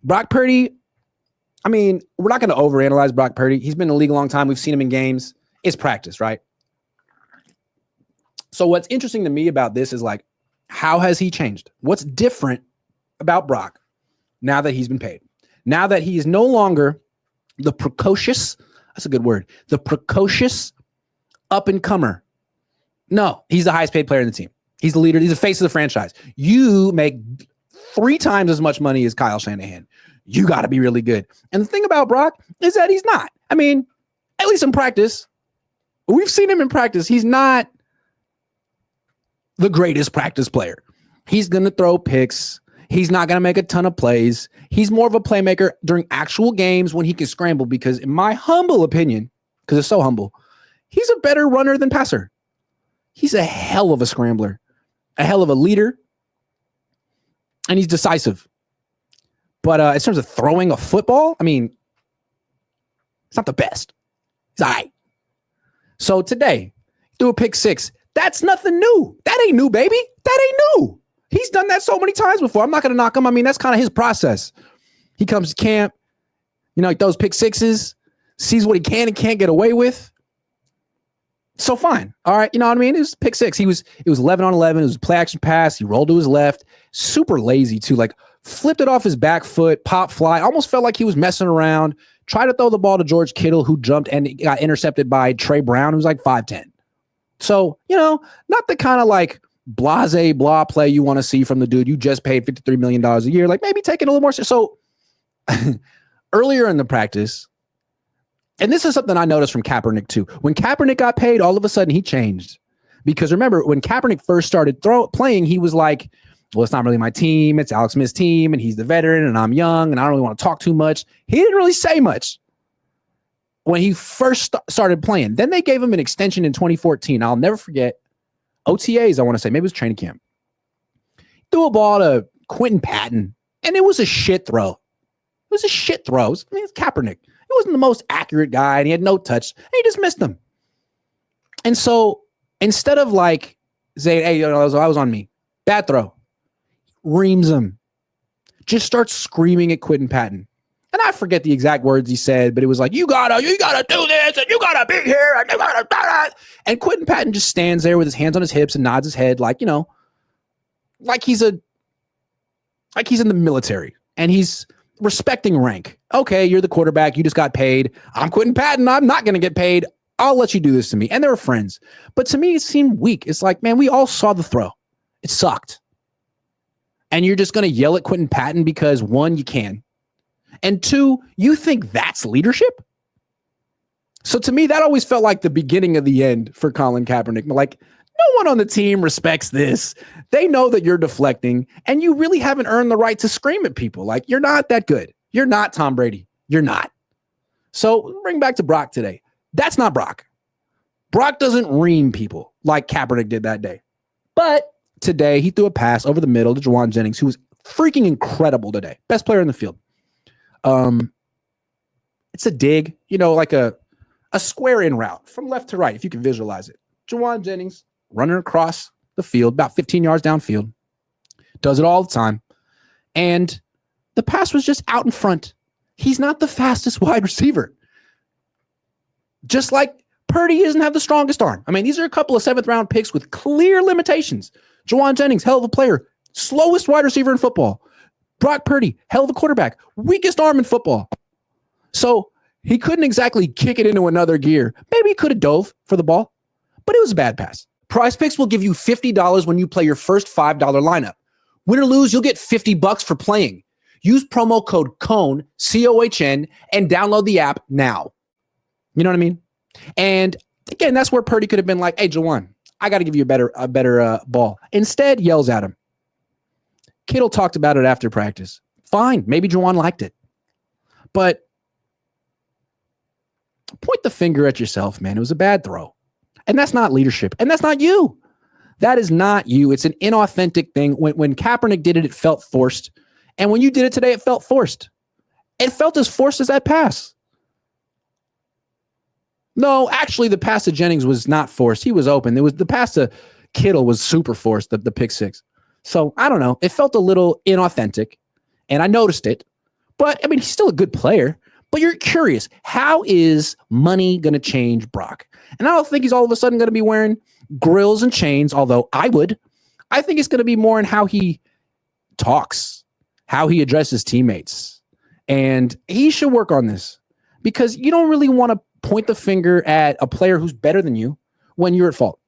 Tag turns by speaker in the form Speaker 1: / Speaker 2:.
Speaker 1: Brock Purdy, I mean, we're not going to overanalyze Brock Purdy. He's been in the league a long time. We've seen him in games. It's practice, right? So what's interesting to me about this is like, how has he changed? What's different about Brock now that he's been paid? Now that he is no longer the precocious, that's a good word, the precocious up-and-comer. No, he's the highest paid player in the team. He's the leader. He's the face of the franchise. You make 3 times as much money as Kyle Shanahan. You got to be really good. And the thing about Brock is that he's not. I mean, at least in practice, we've seen him in practice. He's not the greatest practice player. He's going to throw picks. He's not going to make a ton of plays. He's more of a playmaker during actual games when he can scramble because in my humble opinion, because it's so humble, he's a better runner than passer. He's a hell of a scrambler, a hell of a leader, and he's decisive. But in terms of throwing a football, I mean, it's not the best. It's all right. So today, threw a pick 6. That's nothing new. That ain't new, baby. That ain't new. He's done that so many times before. I'm not going to knock him. I mean, that's kind of his process. He comes to camp, he throws pick 6s, sees what he can and can't get away with. So fine. All right. You know what I mean? It was pick 6. It was 11 on 11. It was a play action pass. He rolled to his left. Super lazy too. Like flipped it off his back foot, pop fly. Almost felt like he was messing around. Tried to throw the ball to George Kittle, who jumped and got intercepted by Trey Brown, who's like 5'10". So, not the kind of like blase blah play you want to see from the dude you just paid $53 million a year. Like maybe take it a little more. So earlier in the practice, and this is something I noticed from Kaepernick too. When Kaepernick got paid, all of a sudden he changed. Because remember, when Kaepernick first started playing, he was like, well, it's not really my team. It's Alex Smith's team, and he's the veteran, and I'm young, and I don't really want to talk too much. He didn't really say much when he first started playing. Then they gave him an extension in 2014. I'll never forget. OTAs, I want to say. Maybe it was training camp. Threw a ball to Quentin Patton, and it was a shit throw. It was a shit throw. It's Kaepernick. He wasn't the most accurate guy, and he had no touch, and he just missed them. And so instead of like saying, hey, I was on me, bad throw, reams him, just starts screaming at Quentin Patton. And I forget the exact words he said, but it was like, you gotta do this, and you gotta be here, and you gotta do that. And Quentin Patton just stands there with his hands on his hips and nods his head like, like he's in the military, and he's respecting rank. Okay, you're the quarterback. You just got paid. I'm Quentin Patton. I'm not going to get paid. I'll let you do this to me. And they were friends. But to me, it seemed weak. It's like, man, we all saw the throw. It sucked. And you're just going to yell at Quentin Patton because, 1, you can. And 2, you think that's leadership? So to me, that always felt like the beginning of the end for Colin Kaepernick. Like, no one on the team respects this. They know that you're deflecting, and you really haven't earned the right to scream at people. Like, you're not that good. You're not Tom Brady. You're not. So bring back to Brock today. That's not Brock. Brock doesn't ream people like Kaepernick did that day. But today, he threw a pass over the middle to Juwan Jennings, who was freaking incredible today. Best player in the field. It's a dig, like a square in route from left to right, if you can visualize it. Juwan Jennings running across the field, about 15 yards downfield. Does it all the time. And the pass was just out in front. He's not the fastest wide receiver. Just like Purdy doesn't have the strongest arm. I mean, these are a couple of 7th-round picks with clear limitations. Juwan Jennings, hell of a player. Slowest wide receiver in football. Brock Purdy, hell of a quarterback. Weakest arm in football. So he couldn't exactly kick it into another gear. Maybe he could have dove for the ball, but it was a bad pass. Prize Picks will give you $50 when you play your first $5 lineup. Win or lose, you'll get $50 for playing. Use promo code Cohn, C-O-H-N, and download the app now. You know what I mean? And again, that's where Purdy could have been like, hey, Juwan, I got to give you a better ball. Instead, yells at him. Kittle talked about it after practice. Fine. Maybe Juwan liked it. But point the finger at yourself, man. It was a bad throw. And that's not leadership. And that's not you. That is not you. It's an inauthentic thing. When Kaepernick did it, it felt forced. And when you did it today, it felt forced. It felt as forced as that pass. No, actually, the pass to Jennings was not forced. He was open. The pass to Kittle was super forced, the pick 6. So I don't know. It felt a little inauthentic, and I noticed it. But I mean, he's still a good player. But you're curious, how is money going to change Brock? And I don't think he's all of a sudden going to be wearing grills and chains, although I would. I think it's going to be more in how he talks, how he addresses teammates. And he should work on this because you don't really want to point the finger at a player who's better than you when you're at fault.